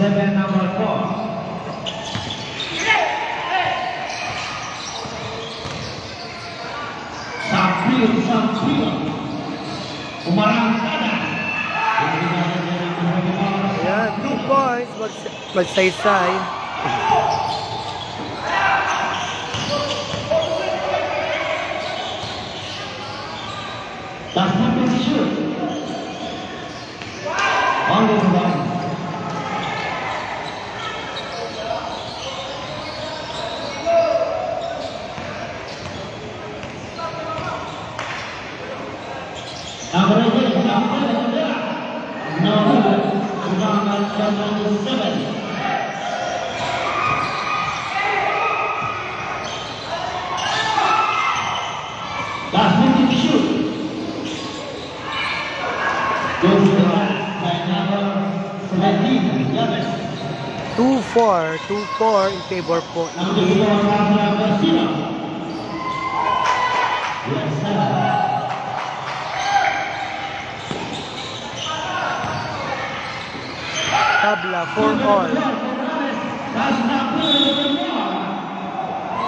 47, number 4. Sampion. Umarangsada. Ayan, 2 points. Magsaysay. Last number to shoot. On the one. Number 8, number 7. Last minute to shoot. Goes to by number 17, Yaves. 2-4. 2-4 in favor po. Number 4, Garcia. Yes, sir. Tabla, 4 all.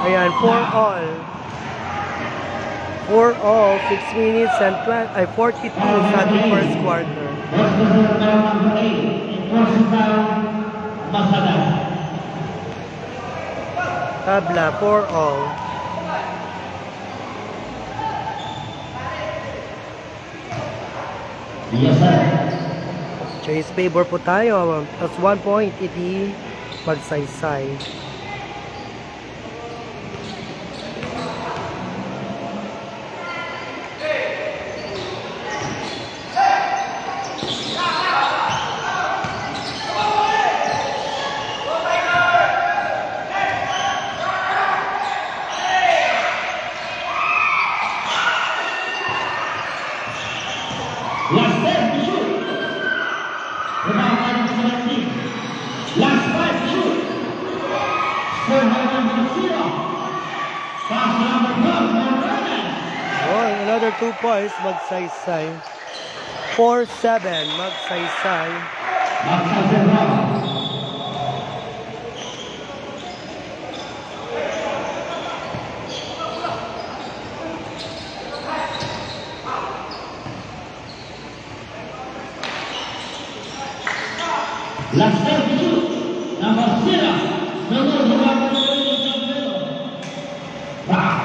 Ayan, 4 all. 4 all, 6 minutes and 42 sa ating first quarter. Tabla, 4 all. Yes, sir. Chase favor po tayo. Plus 1 point, iti magsaysay. Last 10 to shoot. Rebound 17. Last 5 to shoot. Score number 0. Pass number 12, Morales. Oh, another 2 points, magsaysay. 4-7, magsaysay. Last 10 to shoot. Number 0. Wow.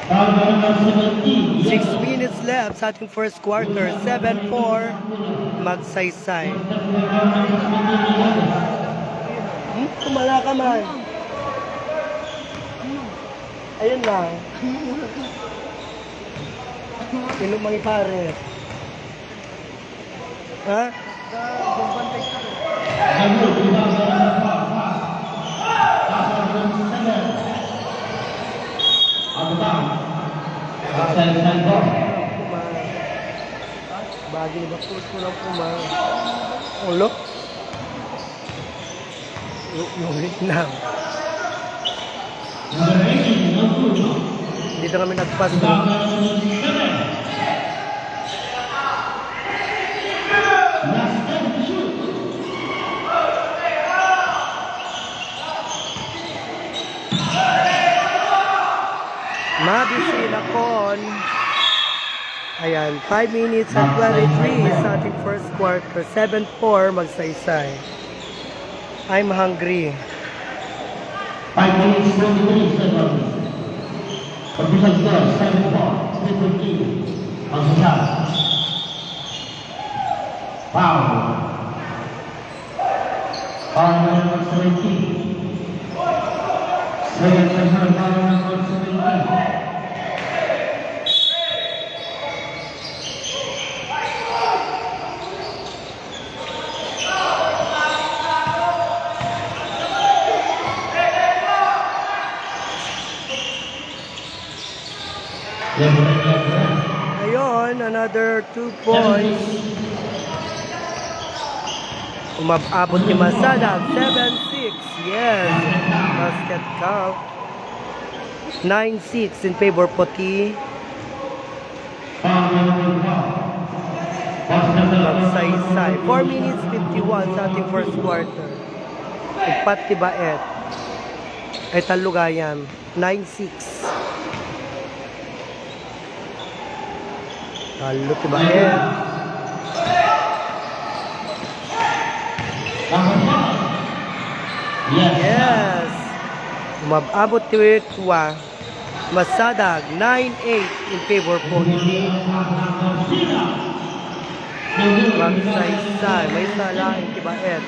Foul number 17. 6 minutes left sa ating first quarter. 7-4, magsaysay. Tumala ka man. Ayun lang. Inom mga pare. Ha? Bagay ba po lang pumain? Ulo? Ulit na. Dito kami nagpas. Mabisila kon. Ayan, 5 minutes and 23 sa ating first quarter. 7-4, magsaysay. I'm hungry. 5 minutes, 23 seconds. Official score, 7-4, 3-15. Magsasal. Foul. Foul number 17. Second personal foul number 17. Ayun, another 2 points. Umabot ni Masada, 7-6. Yes, basket count. 9-6 in favor Poti. Magsaysay. 4 minutes 51 sa ating first quarter. Upat Tibaet. Ay Talugayan. 9-6. Talo Tibaet. Yes. Umabot Tiwekwa. Masadag. 9-8 in favor po ni Magsaysay. May sala in Tibaet.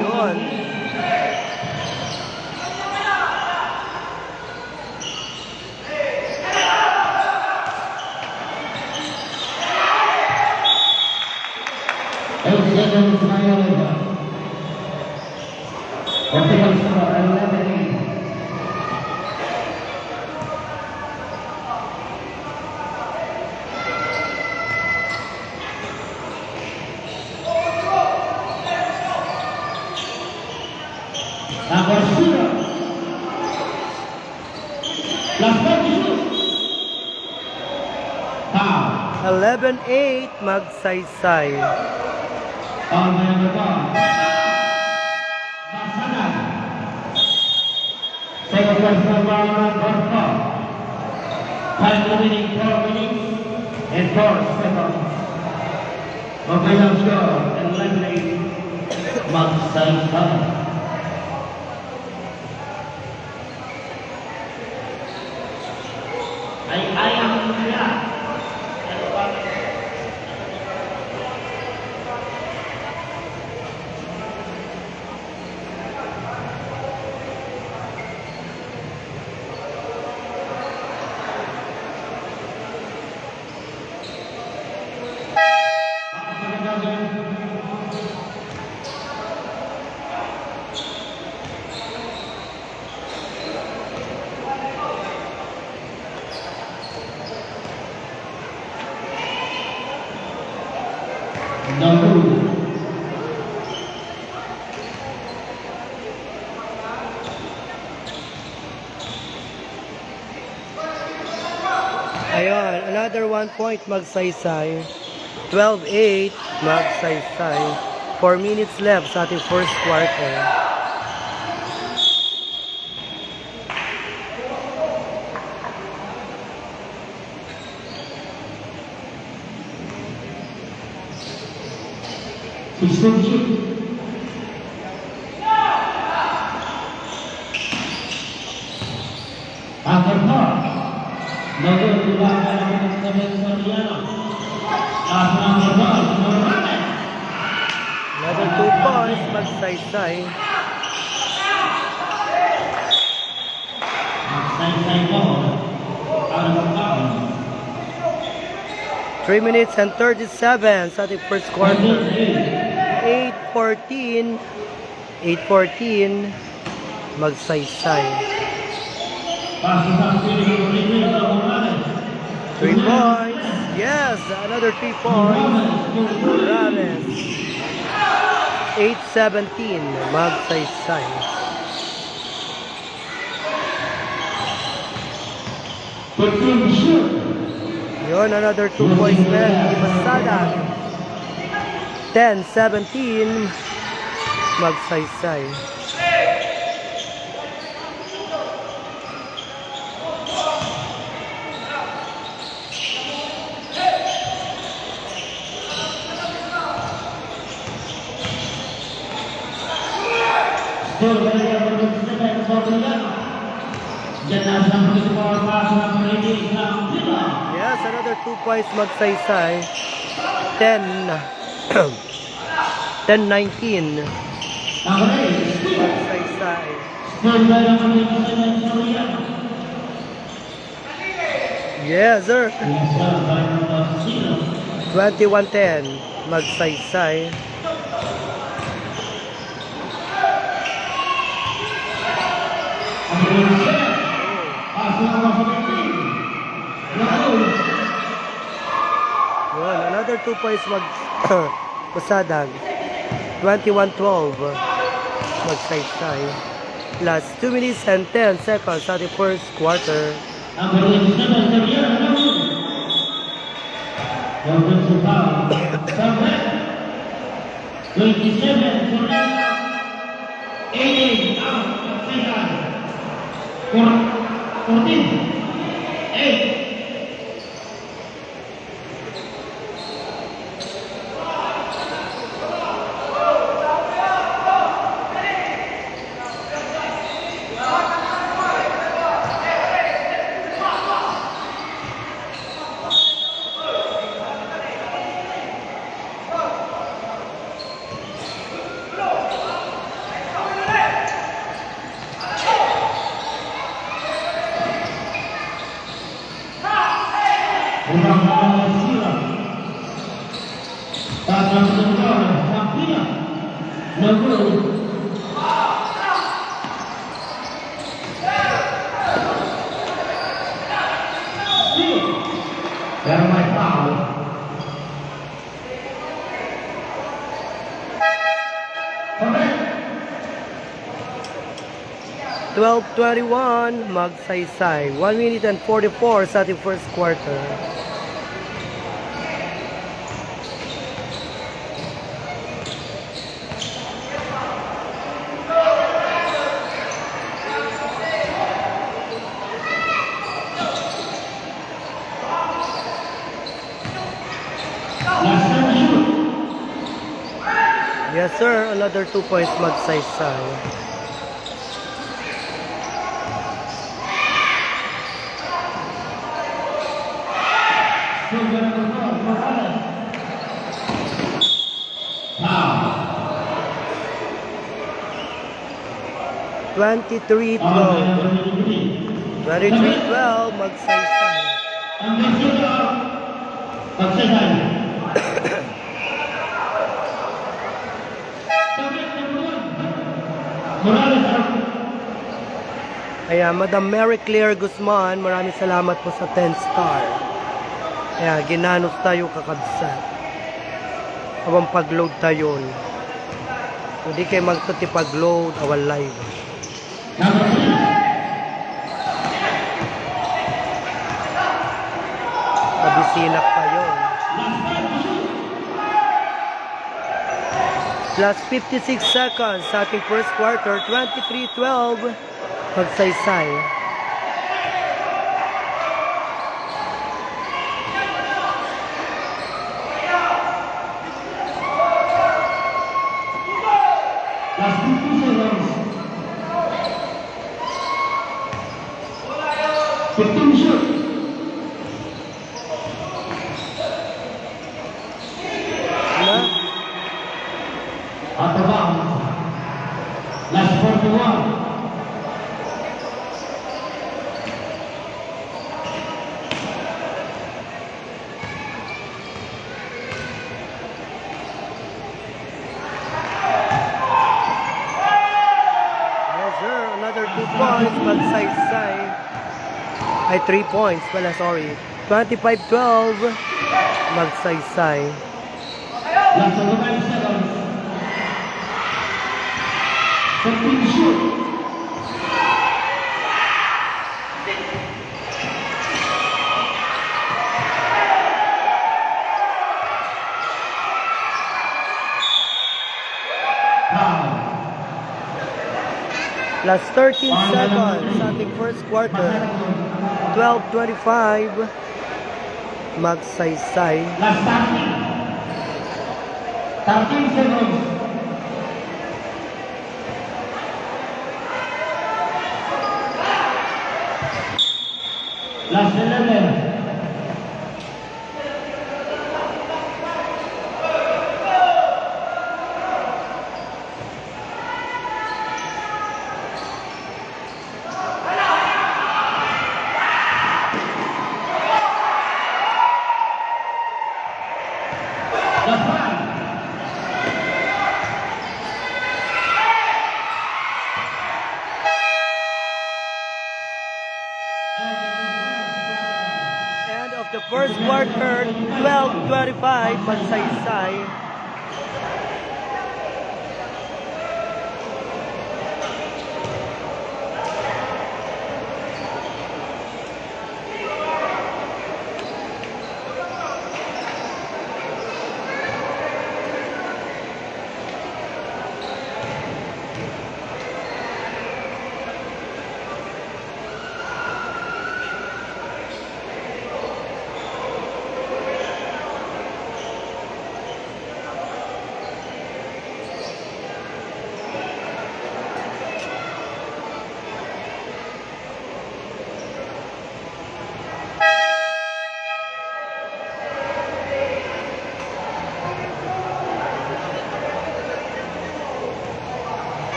Yun. Number 0. Last 42. Foul. 11-8 Magsaysay. On the ball. Masana. Second personal foul number 4. Time remaining 4 minutes and 4 seconds. Final score 11-8 Magsaysay. Ayam ya. Ayun, another 1 point Magsaysay. 12-8 Magsaysay. 4 minutes left sa ating first quarter. Another 2 points Magsaysay. 3 minutes and 37 sa ating first quarter. 8-14 Magsaysay. 3 points. Yes, another 3 points. Morales. 8-17 Magsaysay. Yun, another 2 points left. Masadag. 10-17 Magsaysay. Yes, another 2 points Magsaysay. 10-19 Magsaysay. Yes, sir. 21-10 Magsaysay. Yun, another 2 points Masadag. 21-12 Magsaysay. Last 2 minutes and 10 seconds at the first quarter. Offensive foul. Subject. 27, Tornado. 18, out of Saigon. 14, 8. Unang sila. Tatang Sentral, Sampina. Number. Pero may foul. Correct. 12:21, magsaysay. 1 minute and 44 sa ating first quarter. Last time shoot. Yes sir, another 2 points magsaysay. Still got the ball. Morales. Foul. 23-12. 23-12, magsaysay. Ang desisyon Pagsaysay. Subject number 1. Morales out. Kaya Madam Mary Claire Guzman, maraming salamat po sa 10 star. Kaya ginanos tayo kakabsat. Habang pag-load tayo. Hindi kayo magtatipag-load our live. Number 3. Pabisilak pa yun. Plus 56 seconds sa ating first quarter. 23-12. Magsaysay. Last 50 seconds. 15 shots. Na? Out of bounds. Last 41. Yes sir, another 2 points. Magsaysay. Ay, 3 points pala, sorry. 25-12. Magsaysay. Last 5 seconds. 15 shoot. Foul. Last 13 seconds sa ating first quarter. 12:25. Magsaysay. Last 13 seconds. Last 11. Last 5. End of the first quarter. 12:25. Magsaysay.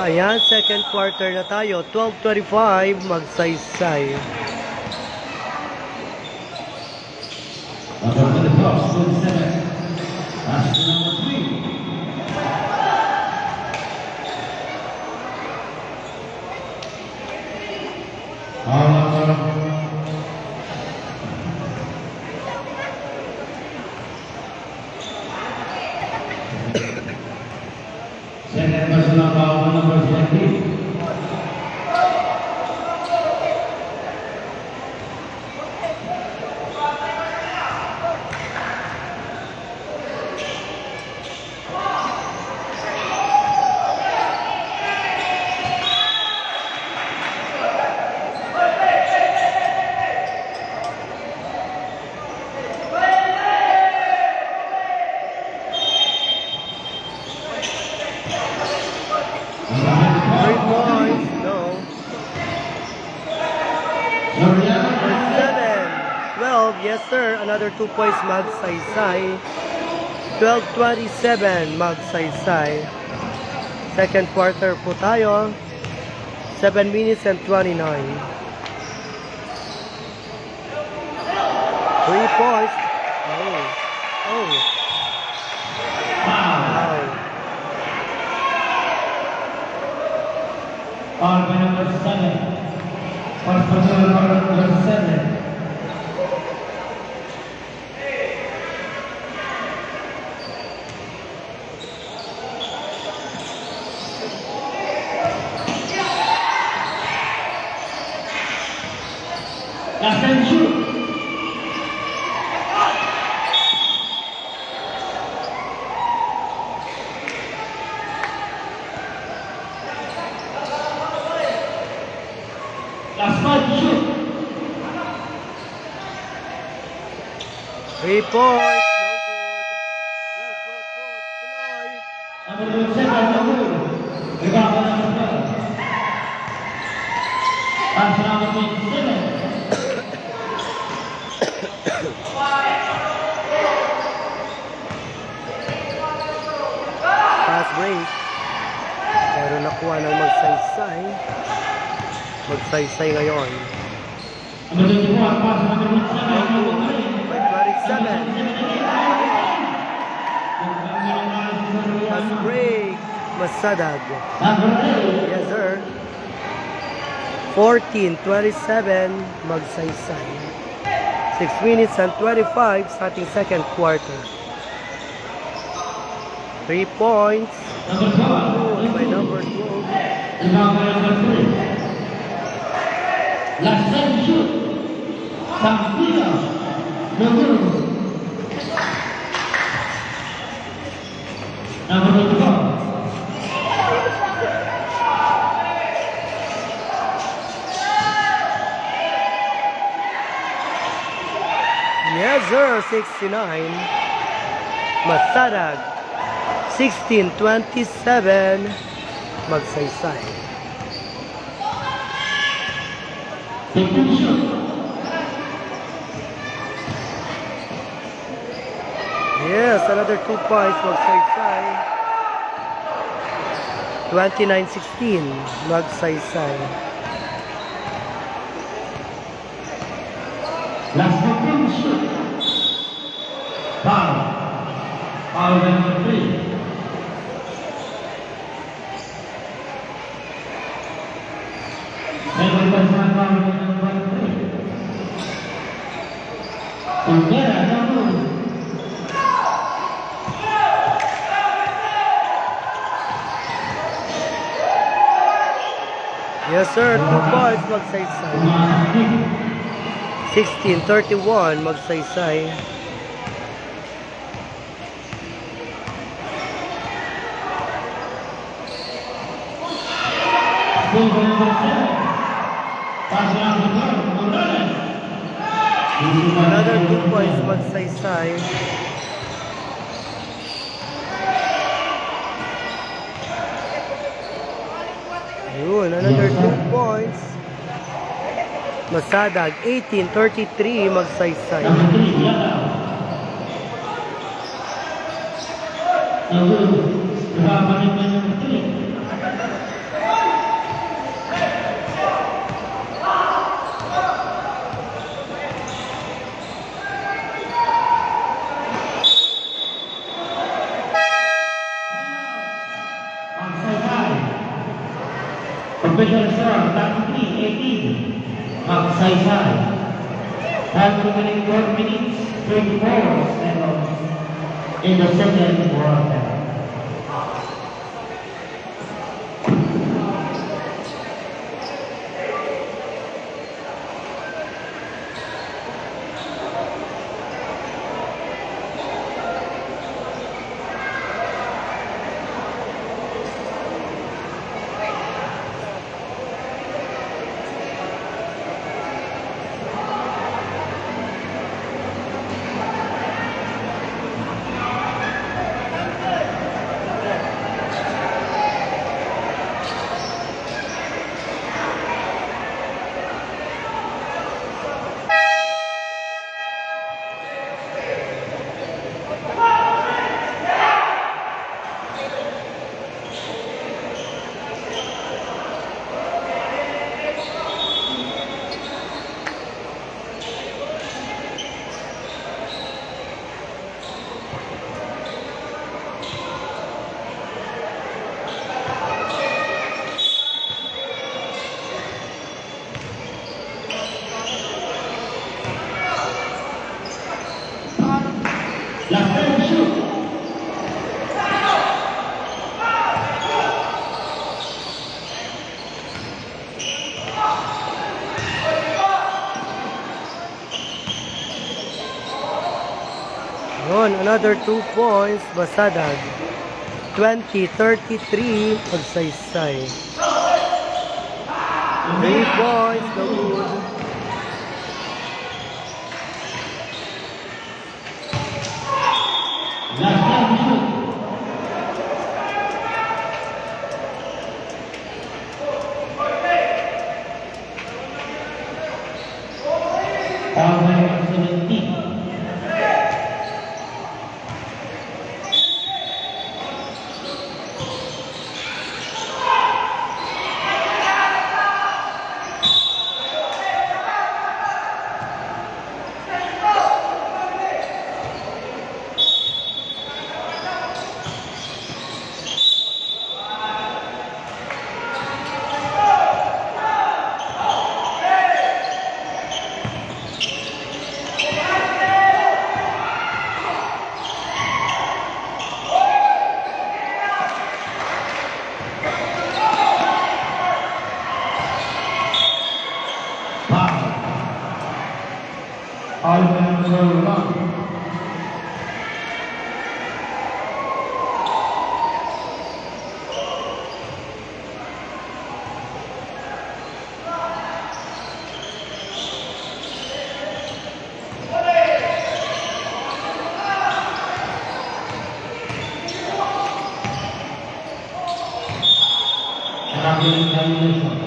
So ayan, second quarter na tayo. 12:25, magsaysay. Number 24, 27. That's the number 3. Second personal foul, number 20. Number 7, 12, yes sir, another 2 points, magsaysay. 12:27, magsaysay. Second quarter po tayo. 7 minutes and 29. 3 points. Oh. Wow. Foul by number 7. First personal foul, number 7. Last time shoot. Last five shoot. 3 points. No good. Good. Tonight. Number 7, no good. Rebound by number 12. Pass number 27. Pass break. Pero nakuha ng magsaysay. Magsaysay ngayon. Number 24, pass number 27. By 27. Pass break. Masadag. Number 8. Yes sir. 14:27, magsaysay. 6 minutes and 25 sa ating second quarter. 3 points. Number 12. By number 12. Rebound by number 3. Last time shoot. Sampino. No good. Number 24. Yes sir, 69. Masadag. 16:27, magsaysay. Second shoot. Yes, another 2 points, magsaysay. 29-16, magsaysay. Last second shoot. Foul. Foul by number 3. Second personal foul by number 3. Tugera, no good. Yes sir, 2 points, magsaysay. 16:31, magsaysay. Another 2 points, magsaysay. Ayun, another 2 points. Masadag, 18-33, magsaysay. Number 3, Yata. No good. Rebound by number 3. Magsaysay. Time remaining 4 minutes, 24 seconds in the second quarter. Last time shoot. Yun, another 2 points. Basadag. 20-33. Magsaysay. 3 points. No good. Last time shoot. All by 17. All by 1. Congratulations.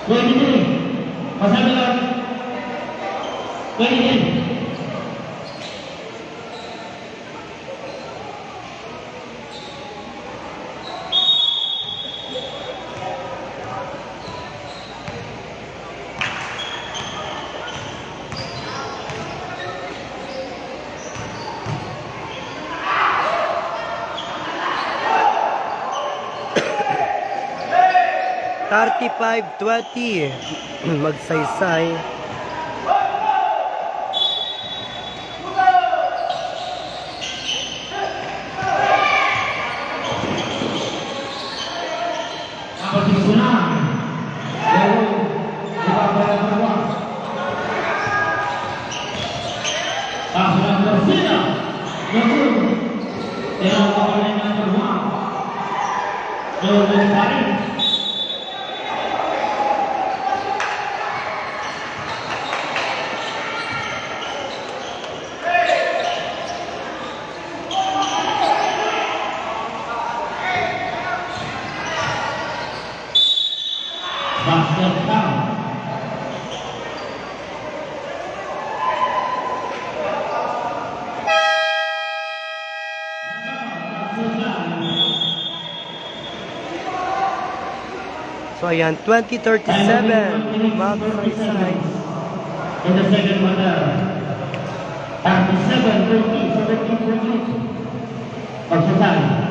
23. Masabi lang. 23. $35-20. Magsaysay. So ayan, 20-37, magsaysay. In the second quarter, 37-30, 17-28. Magsasay.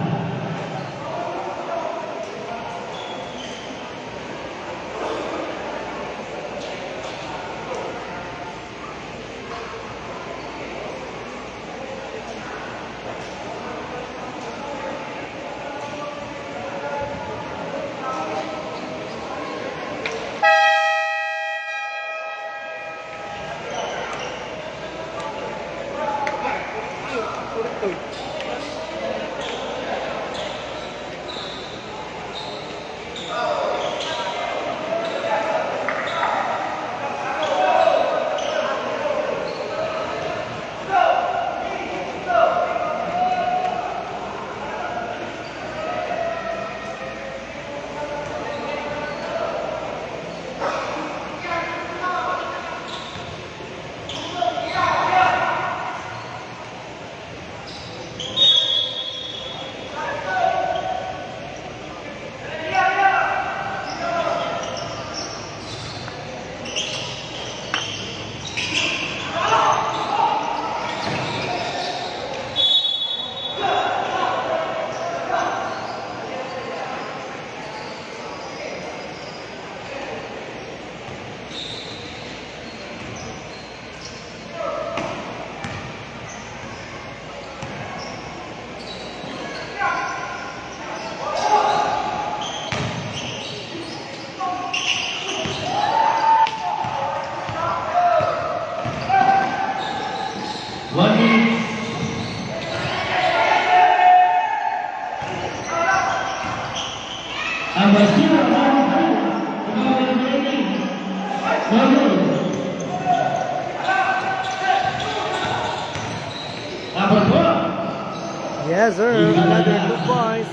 Yes, sir. Another 2 points.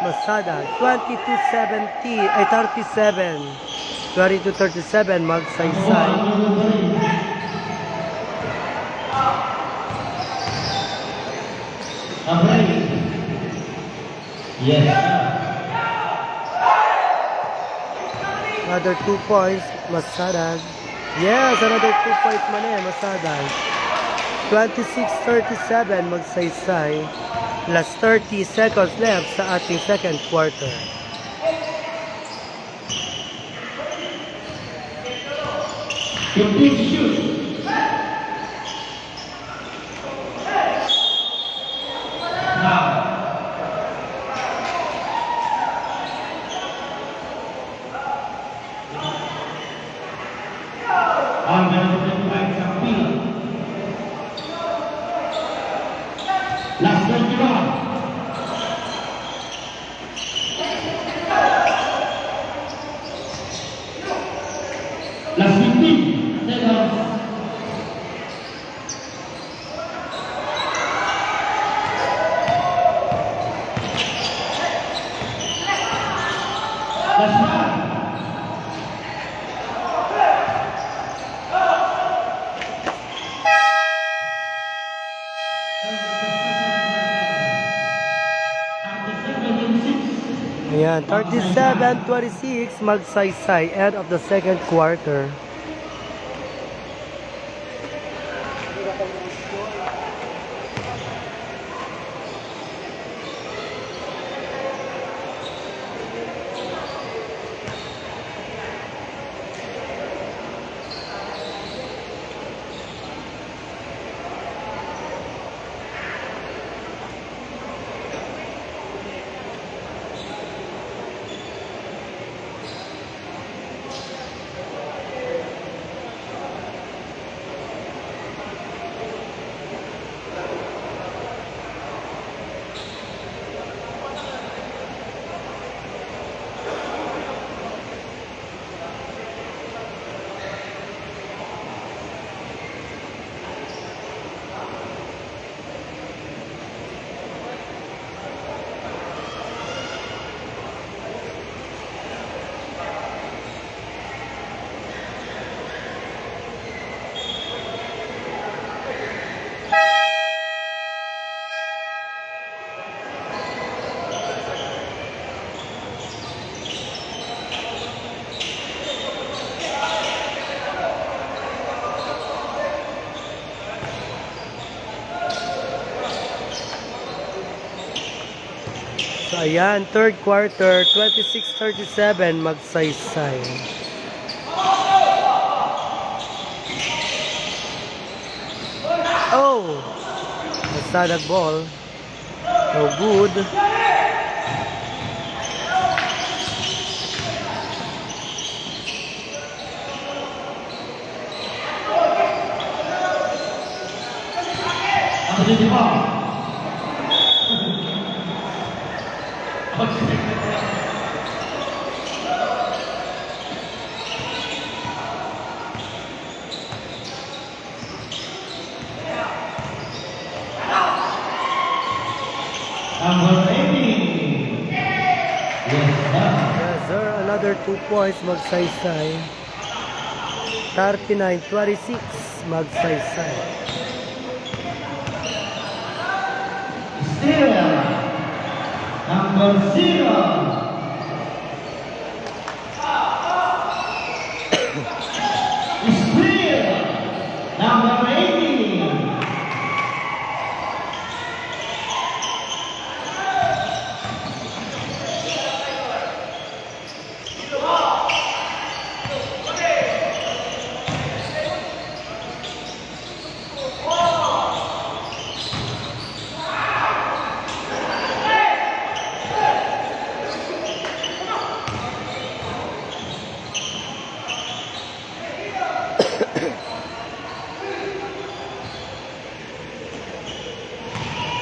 Masada, 22-70, ay 37. 22-37, magsaysay. Yes. Another 2 points, Masada. Yes, another 2 points man Masada. 26-37, magsaysay. Last 30 seconds left sa ating second quarter. Shoot. Now. On the right side. Last 21. Last 15 seconds. Last 5. Ayan, 37-26, magsaysay. End of the second quarter. So ayan, third quarter, 26-37, magsaysay. Oh! Masadag ball. No good. Number 18. Yes, sir. Yes, sir. Another 2 points, magsaysay. 39-26, magsaysay. Still. Number 0. Still. Number 18.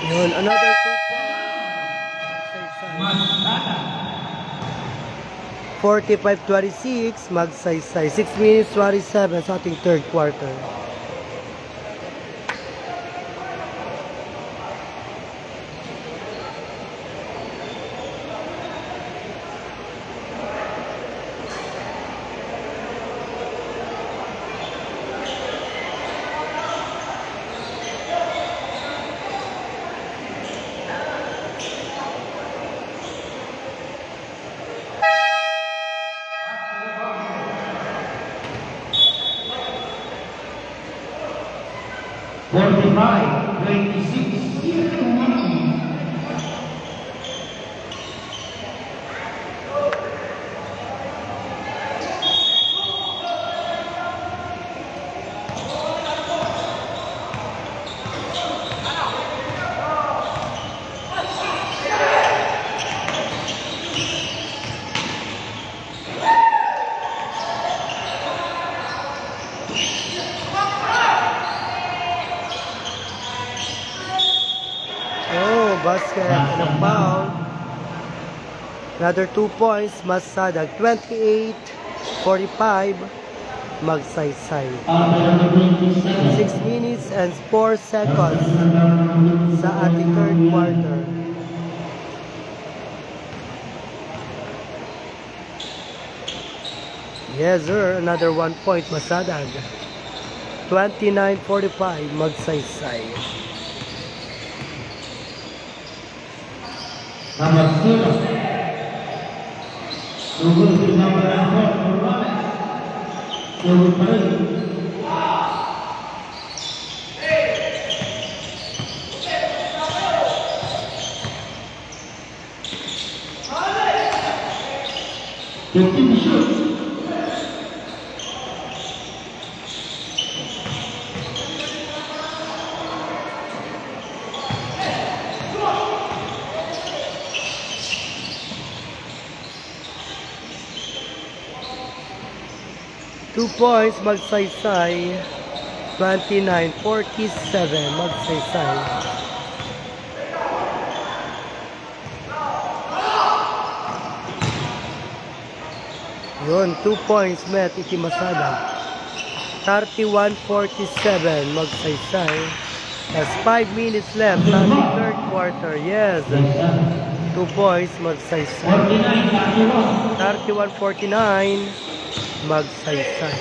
Yun, another 2 points. Masada. 45-26, magsaysay. 6 minutes 27 sa ating third quarter. Forty-five, 26. Oh, basket and a foul. Another 2 points, Masadag. 28-45, magsaysay. 6 minutes and 4 seconds sa ating third quarter. Yes, sir. Another 1 point, Masadag. 29-45, magsaysay. Number 0. Tunggu number 4. Tunggu pergi. Fifteen shoot. Two points, magsaysay. 29-47, magsaysay. Yun, 2 points, met, Itimasada. 31-47, magsaysay. There's 5 minutes left on the third quarter. Yes, 2 points, magsaysay. 31-49, magsaysay.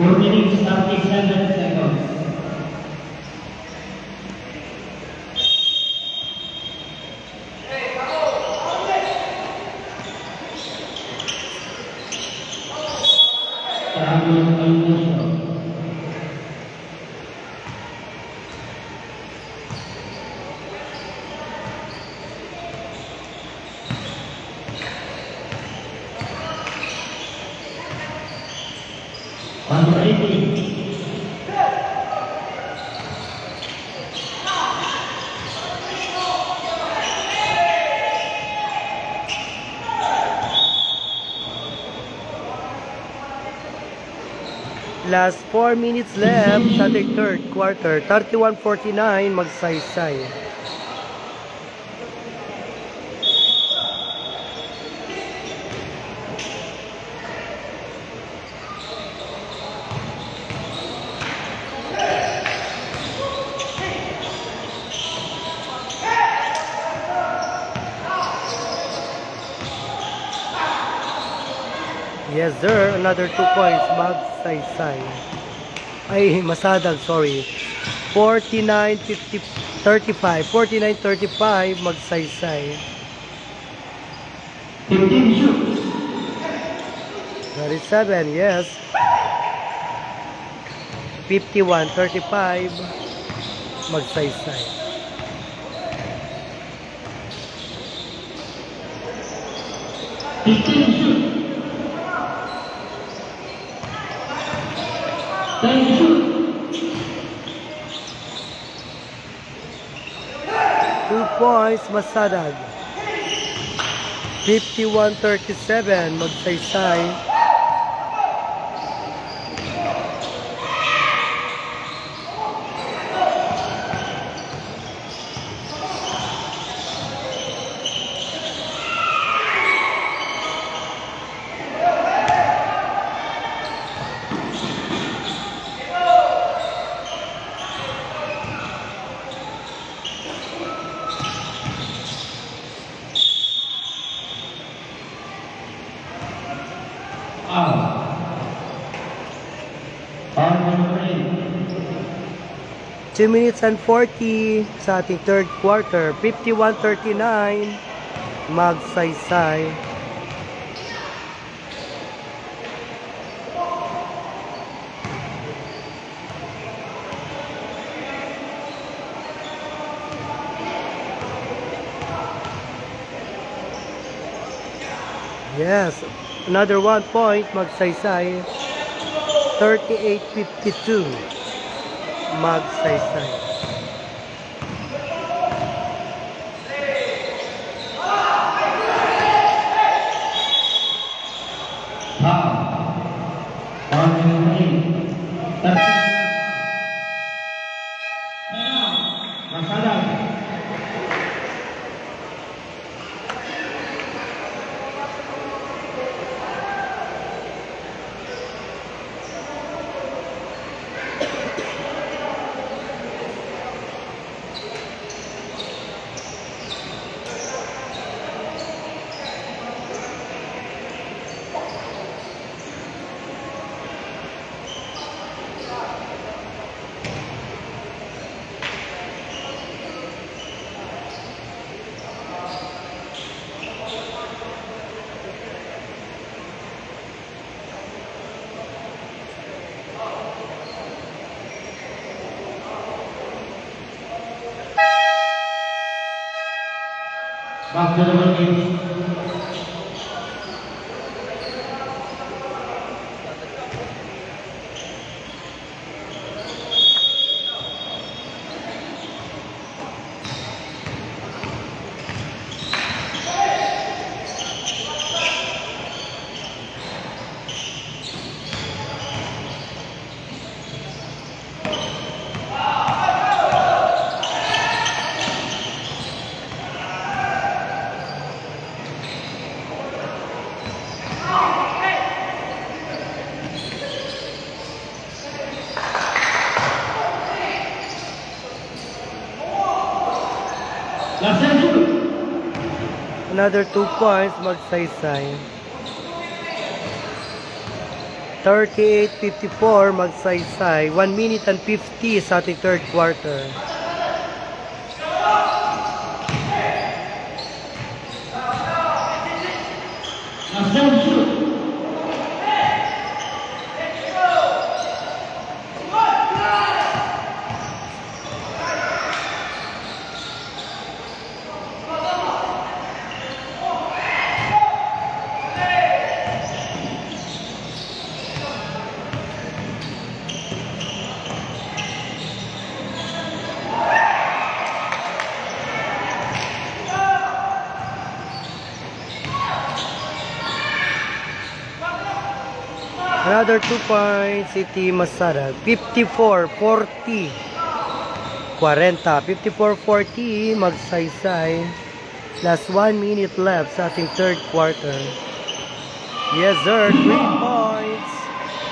4 minutes 37 seconds. Carlos Alonso. Under 18. Last 4 minutes left sa ating third quarter. 31-49, magsaysay. Yes sir, another 2 points, magsaysay. Ay, masadag, sorry. 49-35, 49-35, magsaysay. 15 shoot. 37, yes. 51-35, magsaysay. Shoot. 10 shoot. 2 points, masadag. 51-37, magsaysay. Out. On number 8. 2 minutes and 40 sa ating third quarter. 51-39, magsaysay. Yes, another 1 point, magsaysay. 38-52, magsaysay. Foul. On number 8. Masalah. Back to the game. Another 2 points, magsaysay. 38-54 magsaysay. 1 minute and 50 sa ating third quarter. Last 10 shoot. Another 2 points, City Masarag. 54-40. 54-40, magsaysay. Last 1 minute left sa ating third quarter. Yes, sir. 3 points.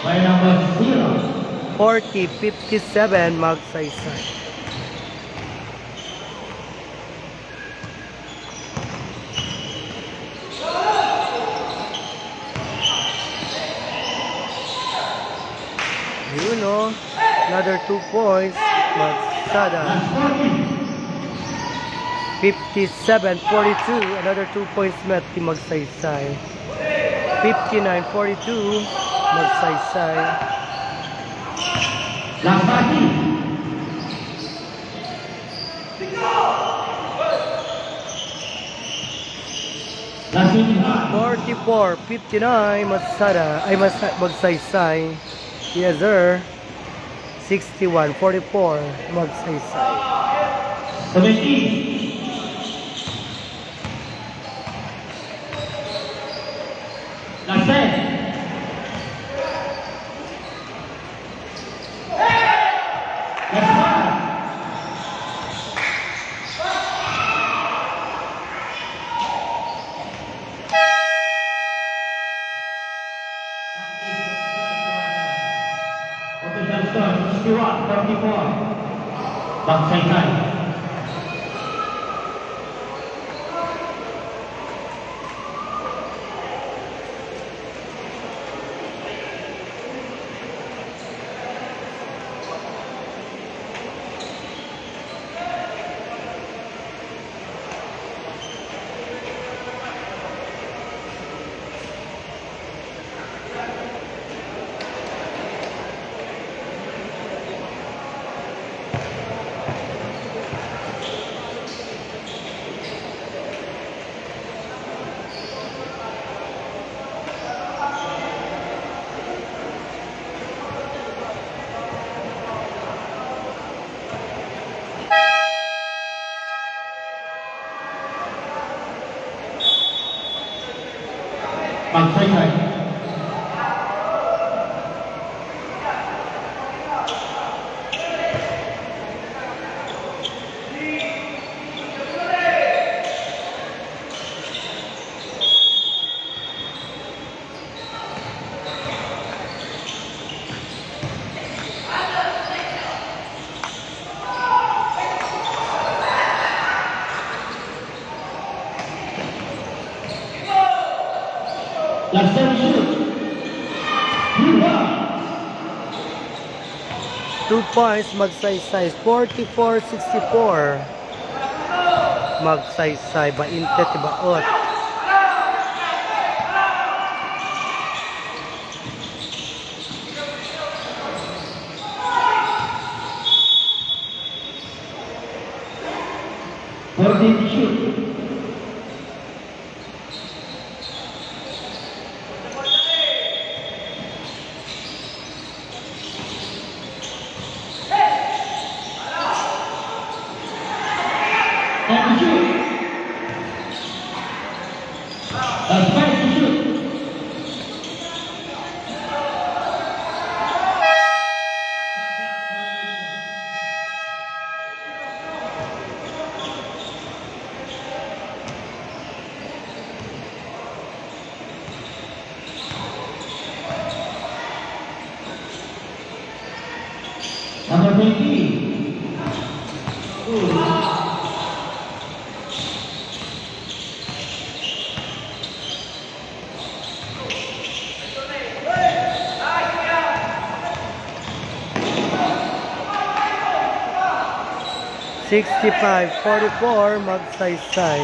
By number 0. 40-57, magsaysay. Yun o. Another 2 points. Magsada. Last 40. 57-42. Another 2 points met. Magsaysay. 59-42. Magsaysay. Last 30. Last 55. 44-59. Magsada. Ay, magsaysay. Yes, sir. 61-44. Magsaysay. 17. Last 10. Last 5. Official score 61-44. Magsaysay. Magsaysay. Last 10 shoot. 2 points, magsaysay. 44-64. Magsaysay. Bainte, tibaot. Shoot. And shoot. That's 5 to shoot. Number 20. 65-44, magsaysay.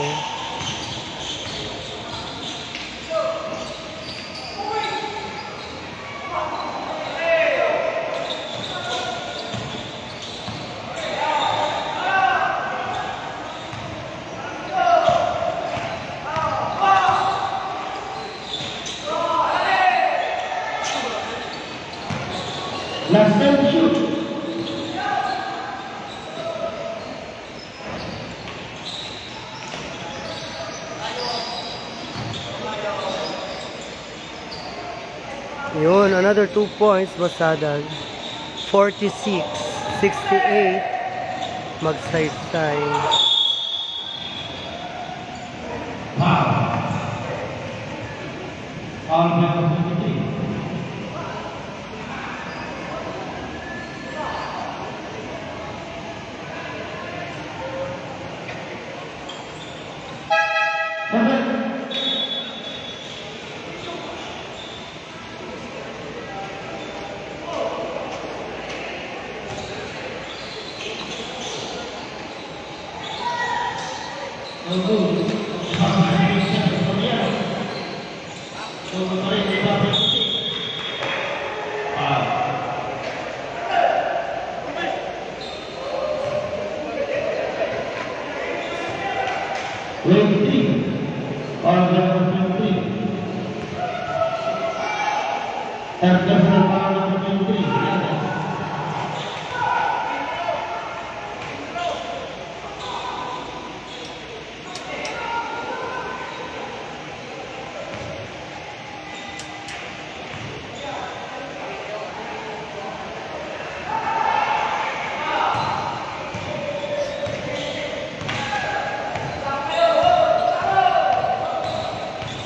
Last time shoot. Yun, another 2 points, Basadag. 46-68, magsaysay. Wow. All number 23.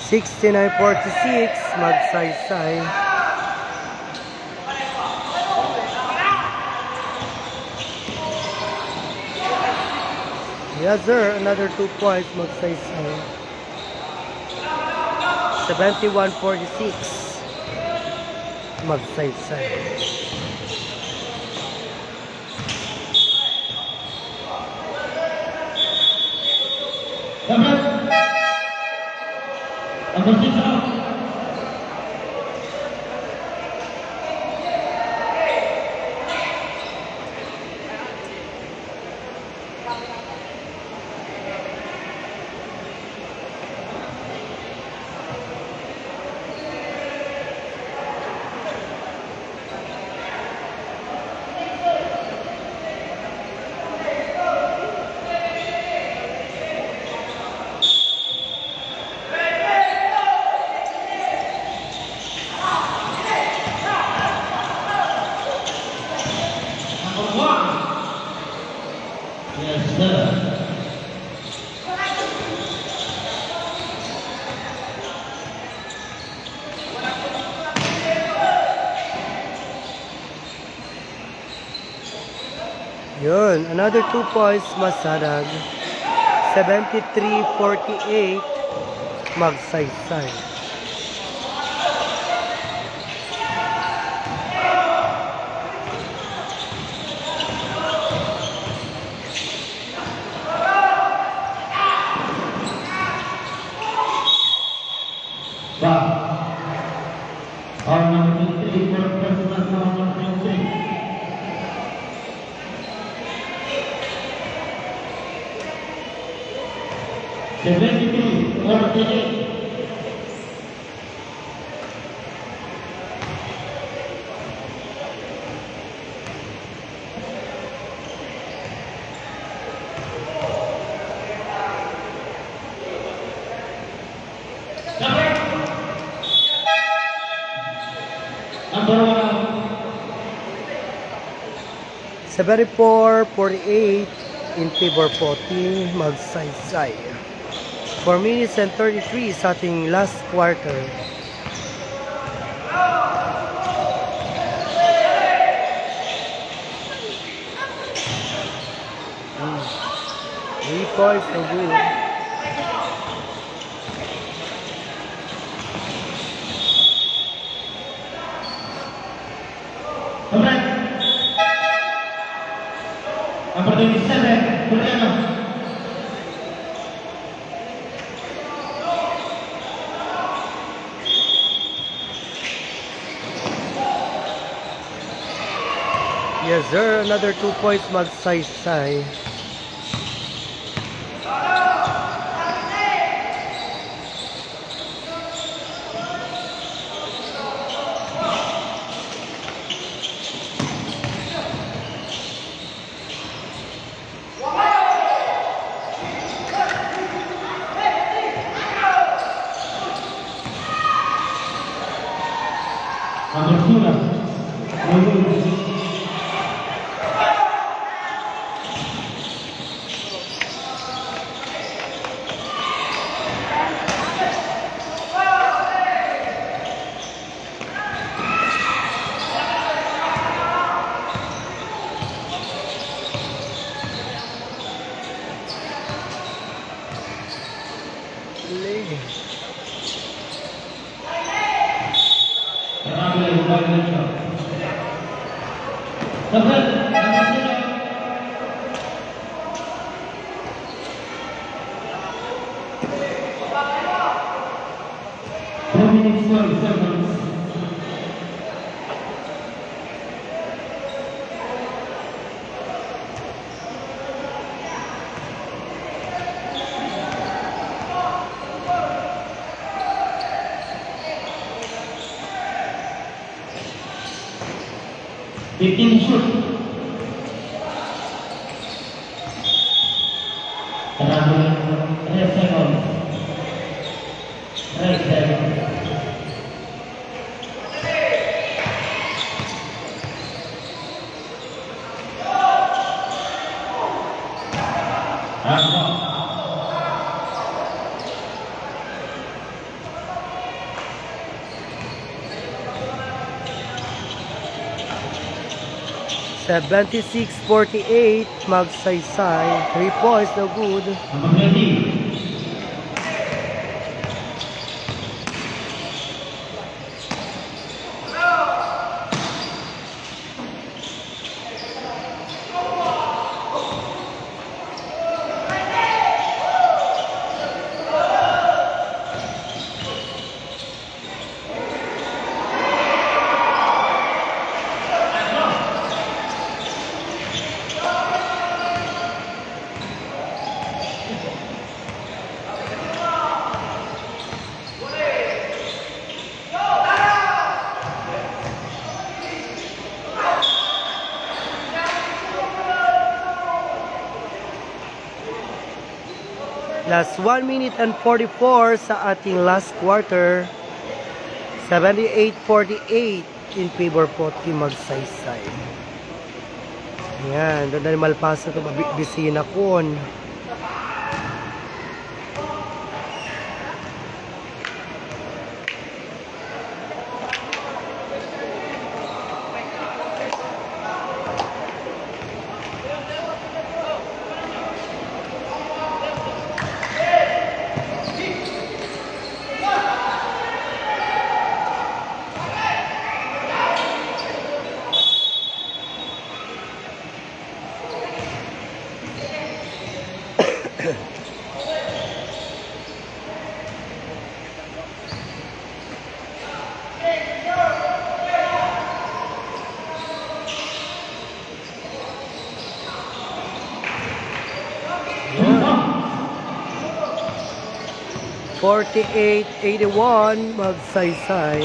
Sixty-nine 46, magsaysay. Yes sir, another 2 points, magsaysay. 71-46, magsaysay. Number 6 out. Yes, sir. Yun, another 2 points, Masadag. 73-48, magsaysay. Wow. All number 23 for personal number 23. Number 74-48 in favor po team magsaysay. 4 minutes and 33 sa ating last quarter. Three points for good. Number 27, Yes sir, another 2 points Magsaysay. Abertura. Bikin shoot. Terakhir, red seconds. Red seconds. Sa 26-48, Magsaysay. 3 points, no good. Number 20. Last 1 minute and 44 sa ating last quarter. 78-48 in favor po Team Magsaysay. Ayan, doon na malpasa ito, bisina kon. Yeah. 48-81 Magsaysay.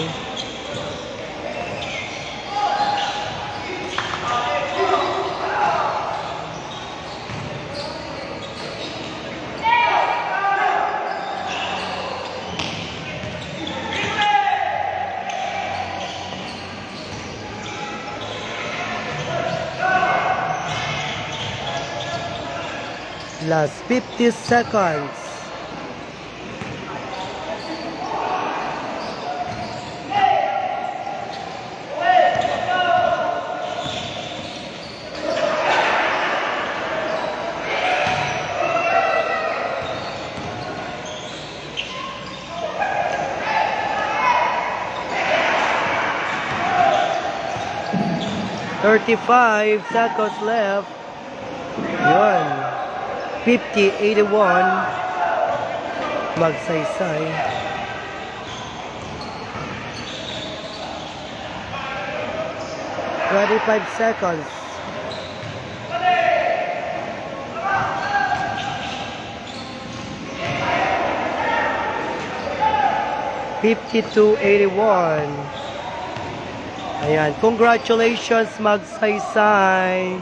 Last 50 seconds. Thirty-five seconds left. Yun. 50-81 Magsaysay. Twenty-five seconds. 5281. Ayan, congratulations Magsaysay.